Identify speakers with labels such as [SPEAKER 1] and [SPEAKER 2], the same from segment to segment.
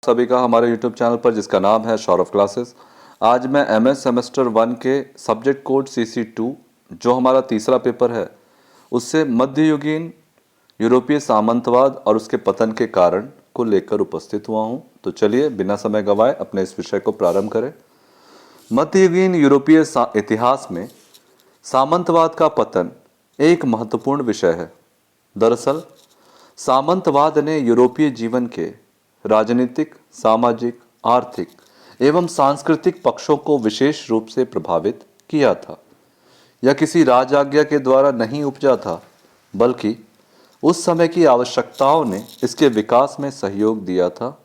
[SPEAKER 1] सभी का हमारे यूट्यूब चैनल पर, जिसका नाम है सौरभ क्लासेस। आज मैं एमएस सेमेस्टर 1 के सब्जेक्ट कोड CC2, जो हमारा तीसरा पेपर है, उससे मध्ययुगीन यूरोपीय सामंतवाद और उसके पतन के कारण को लेकर उपस्थित हुआ हूँ। तो चलिए बिना समय गंवाए अपने इस विषय को प्रारंभ करें। मध्ययुगीन यूरोपीय इतिहास में सामंतवाद का पतन एक महत्वपूर्ण विषय है। दरअसल सामंतवाद ने यूरोपीय जीवन के राजनीतिक, सामाजिक, आर्थिक एवं सांस्कृतिक पक्षों को विशेष रूप से प्रभावित किया था। यह किसी राजआज्ञा के द्वारा नहीं उपजा था, बल्कि उस समय की आवश्यकताओं ने इसके विकास में सहयोग दिया था।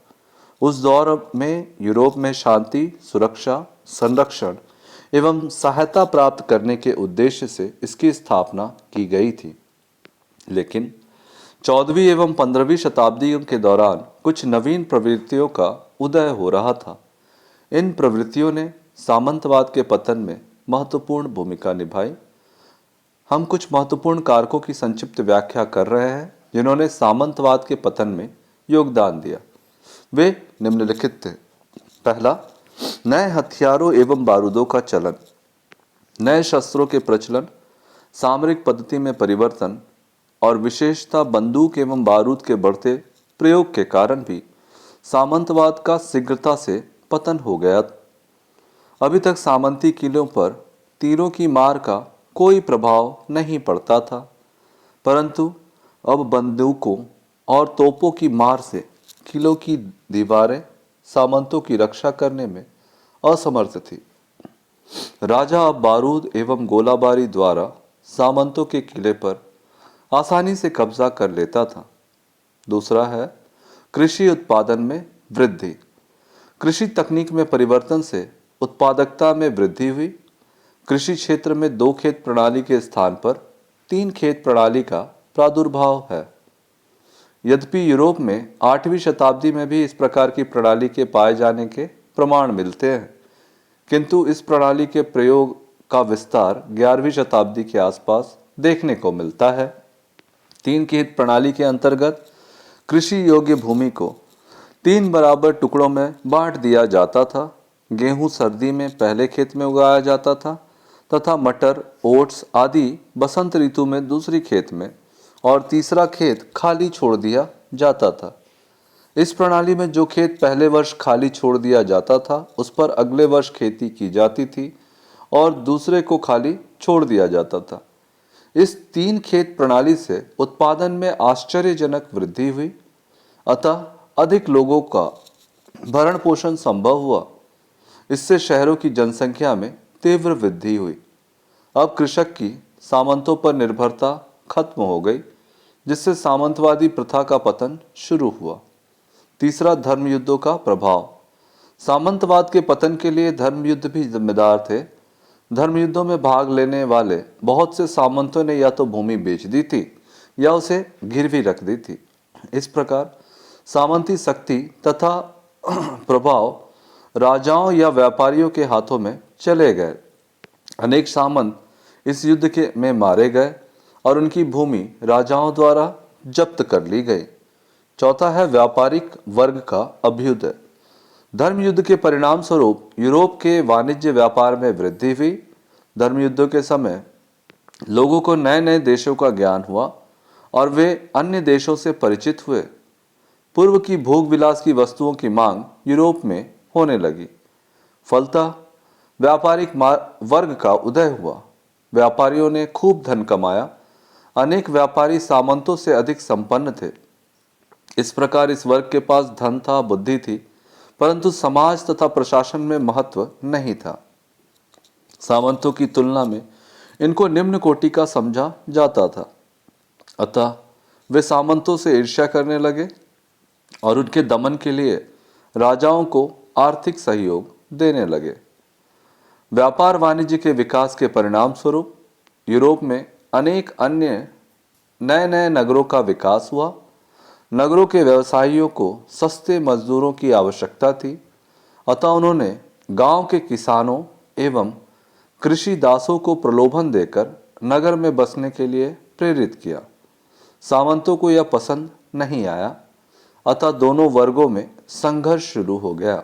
[SPEAKER 1] उस दौर में यूरोप में शांति, सुरक्षा, संरक्षण एवं सहायता प्राप्त करने के उद्देश्य से इसकी स्थापना की गई थी। लेकिन 14वीं एवं 15वीं शताब्दियों के दौरान कुछ नवीन प्रवृत्तियों का उदय हो रहा था। इन प्रवृत्तियों ने सामंतवाद के पतन में महत्वपूर्ण भूमिका निभाई। हम कुछ महत्वपूर्ण कारकों की संक्षिप्त व्याख्या कर रहे हैं जिन्होंने सामंतवाद के पतन में योगदान दिया। वे निम्नलिखित थे। पहला, नए हथियारों एवं बारूदों का चलन। नए शस्त्रों के प्रचलन, सामरिक पद्धति में परिवर्तन और विशेषतः बंदूक एवं बारूद के बढ़ते प्रयोग के कारण भी सामंतवाद का शीघ्रता से पतन हो गया। अभी तक सामंती किलों पर तीरों की मार का कोई प्रभाव नहीं पड़ता था, परंतु अब बंदूकों और तोपों की मार से किलों की दीवारें सामंतों की रक्षा करने में असमर्थ थी। राजा अब बारूद एवं गोलाबारी द्वारा सामंतों के किले पर आसानी से कब्जा कर लेता था। दूसरा है कृषि उत्पादन में वृद्धि। कृषि तकनीक में परिवर्तन से उत्पादकता में वृद्धि हुई। कृषि क्षेत्र में 2 खेत प्रणाली के स्थान पर 3 खेत प्रणाली का प्रादुर्भाव है। यद्यपि यूरोप में 8वीं शताब्दी में भी इस प्रकार की प्रणाली के पाए जाने के प्रमाण मिलते हैं, किंतु इस प्रणाली के प्रयोग का विस्तार 11वीं शताब्दी के आसपास देखने को मिलता है। 3 खेत प्रणाली के अंतर्गत कृषि योग्य भूमि को 3 बराबर टुकड़ों में बांट दिया जाता था। गेहूं सर्दी में पहले खेत में उगाया जाता था तथा मटर, ओट्स आदि बसंत ऋतु में दूसरी खेत में, और तीसरा खेत खाली छोड़ दिया जाता था। इस प्रणाली में जो खेत पहले वर्ष खाली छोड़ दिया जाता था उस पर अगले वर्ष खेती की जाती थी और दूसरे को खाली छोड़ दिया जाता था। इस 3 खेत प्रणाली से उत्पादन में आश्चर्यजनक वृद्धि हुई, अतः अधिक लोगों का भरण पोषण संभव हुआ। इससे शहरों की जनसंख्या में तीव्र वृद्धि हुई। अब कृषक की सामंतों पर निर्भरता खत्म हो गई, जिससे सामंतवादी प्रथा का पतन शुरू हुआ। तीसरा, धर्म युद्धों का प्रभाव। सामंतवाद के पतन के लिए धर्म युद्ध भी जिम्मेदार थे। धर्म युद्धों में भाग लेने वाले बहुत से सामंतों ने या तो भूमि बेच दी थी या उसे गिरवी रख दी थी। इस प्रकार सामंती शक्ति तथा प्रभाव राजाओं या व्यापारियों के हाथों में चले गए। अनेक सामंत इस युद्ध के में मारे गए और उनकी भूमि राजाओं द्वारा जब्त कर ली गई। चौथा है व्यापारिक वर्ग का अभ्युदय। धर्म युद्ध के परिणाम स्वरूप यूरोप के वाणिज्य व्यापार में वृद्धि हुई। धर्म युद्धों के समय लोगों को नए नए देशों का ज्ञान हुआ और वे अन्य देशों से परिचित हुए। पूर्व की भोग विलास की वस्तुओं की मांग यूरोप में होने लगी। फलतः व्यापारिक वर्ग का उदय हुआ। व्यापारियों ने खूब धन कमाया। अनेक व्यापारी सामंतों से अधिक संपन्न थे। इस प्रकार इस वर्ग के पास धन था, बुद्धि थी, परंतु समाज तथा प्रशासन में महत्व नहीं था। सामंतों की तुलना में इनको निम्न कोटि का समझा जाता था, अतः वे सामंतों से ईर्ष्या करने लगे और उनके दमन के लिए राजाओं को आर्थिक सहयोग देने लगे। व्यापार वाणिज्य के विकास के परिणाम स्वरूप यूरोप में अनेक अन्य नए नए नगरों का विकास हुआ। नगरों के व्यवसायियों को सस्ते मजदूरों की आवश्यकता थी, अतः उन्होंने गांव के किसानों एवं कृषि दासों को प्रलोभन देकर नगर में बसने के लिए प्रेरित किया। सामंतों को यह पसंद नहीं आया। अतः दोनों वर्गों में संघर्ष शुरू हो गया।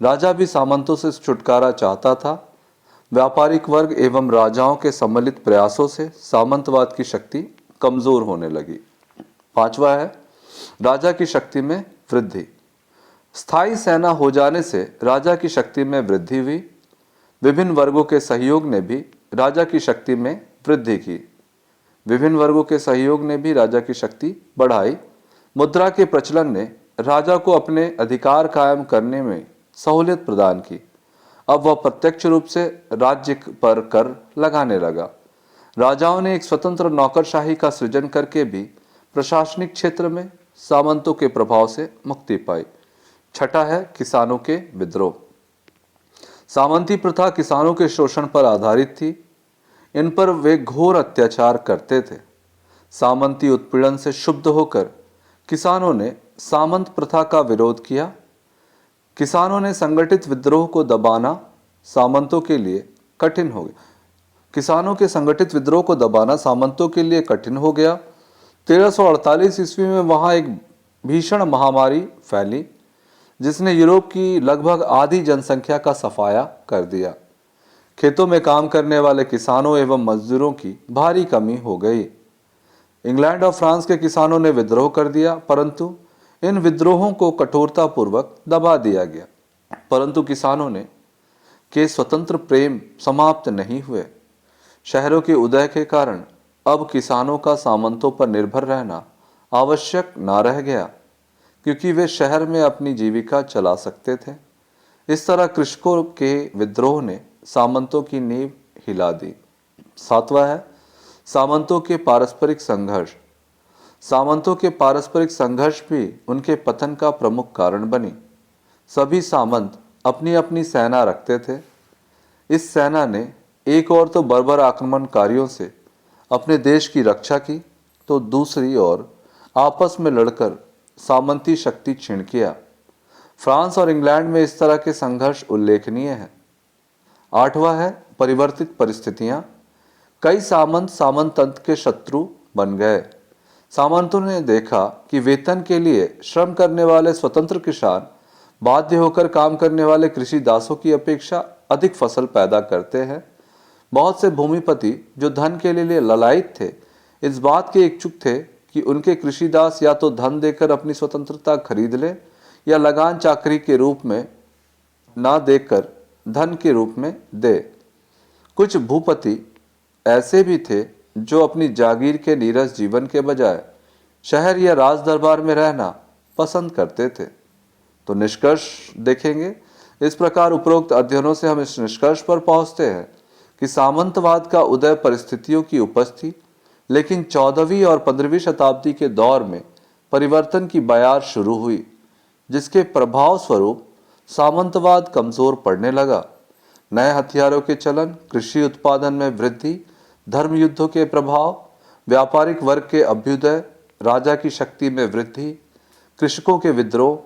[SPEAKER 1] राजा भी सामंतों से छुटकारा चाहता था। व्यापारिक वर्ग एवं राजाओं के सम्मिलित प्रयासों से सामंतवाद की शक्ति कमजोर होने लगी। पांचवा है राजा की शक्ति में वृद्धि। स्थायी सेना हो जाने से राजा की शक्ति में वृद्धि हुई। विभिन्न वर्गों के सहयोग ने भी राजा की शक्ति में वृद्धि की। विभिन्न वर्गों के सहयोग ने भी राजा की शक्ति बढ़ाई। मुद्रा के प्रचलन ने राजा को अपने अधिकार कायम करने में सहूलियत प्रदान की। अब वह प्रत्यक्ष रूप से राज्य पर कर लगाने लगा। राजाओं ने एक स्वतंत्र नौकरशाही का सृजन करके भी प्रशासनिक क्षेत्र में सामंतों के प्रभाव से मुक्ति पाई। छठा है किसानों के विद्रोह। सामंती प्रथा किसानों के शोषण पर आधारित थी। इन पर वे घोर अत्याचार करते थे। सामंती उत्पीड़न से क्षुब्ध होकर किसानों ने सामंत प्रथा का विरोध किया। किसानों ने संगठित विद्रोह को दबाना सामंतों के लिए कठिन हो गया। किसानों के संगठित विद्रोह को दबाना सामंतों के लिए कठिन हो गया। 1348 ईस्वी में वहां एक भीषण महामारी फैली जिसने यूरोप की लगभग आधी जनसंख्या का सफाया कर दिया। खेतों में काम करने वाले किसानों एवं मजदूरों की भारी कमी हो गई। इंग्लैंड और फ्रांस के किसानों ने विद्रोह कर दिया, परंतु इन विद्रोहों को कठोरतापूर्वक दबा दिया गया। परंतु किसानों ने के स्वतंत्र प्रेम समाप्त नहीं हुए। शहरों के उदय के कारण अब किसानों का सामंतों पर निर्भर रहना आवश्यक ना रह गया, क्योंकि वे शहर में अपनी जीविका चला सकते थे। इस तरह कृषकों के विद्रोह ने सामंतों की नींव हिला दी। सातवां है सामंतों के पारस्परिक संघर्ष। सामंतों के पारस्परिक संघर्ष भी उनके पतन का प्रमुख कारण बनी। सभी सामंत अपनी अपनी सेना रखते थे। इस सेना ने एक ओर तो बर्बर आक्रमणकारियों से अपने देश की रक्षा की, तो दूसरी ओर आपस में लड़कर सामंती शक्ति क्षीण किया। फ्रांस और इंग्लैंड में इस तरह के संघर्ष उल्लेखनीय हैं। आठवां है परिवर्तित परिस्थितियां। कई सामंत सामंतंत्र के शत्रु बन गए। सामंतों ने देखा कि वेतन के लिए श्रम करने वाले स्वतंत्र किसान बाध्य होकर काम करने वाले कृषि दासों की अपेक्षा अधिक फसल पैदा करते हैं। बहुत से भूमिपति जो धन के लिए ललायित थे, इस बात के इच्छुक थे कि उनके कृषि दास या तो धन देकर अपनी स्वतंत्रता खरीद ले या लगान चाकरी के रूप में ना देकर धन के रूप में दे। कुछ भूपति ऐसे भी थे जो अपनी जागीर के नीरस जीवन के बजाय शहर या राज दरबार में रहना पसंद करते थे। तो निष्कर्ष देखेंगे। इस प्रकार उपरोक्त अध्ययनों से हम इस निष्कर्ष पर पहुंचते हैं कि सामंतवाद का उदय परिस्थितियों की उपज थी, लेकिन 14वीं और 15वीं शताब्दी के दौर में परिवर्तन की बयार शुरू हुई, जिसके प्रभाव स्वरूप सामंतवाद कमजोर पड़ने लगा। नए हथियारों के चलन, कृषि उत्पादन में वृद्धि, धर्म युद्धों के प्रभाव, व्यापारिक वर्ग के अभ्युदय, राजा की शक्ति में वृद्धि, कृषकों के विद्रोह,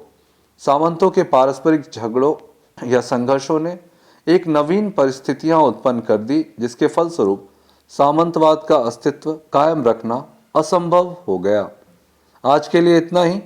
[SPEAKER 1] सामंतों के पारस्परिक झगड़ों या संघर्षों ने एक नवीन परिस्थितियां उत्पन्न कर दी, जिसके फलस्वरूप सामंतवाद का अस्तित्व कायम रखना असंभव हो गया। आज के लिए इतना ही।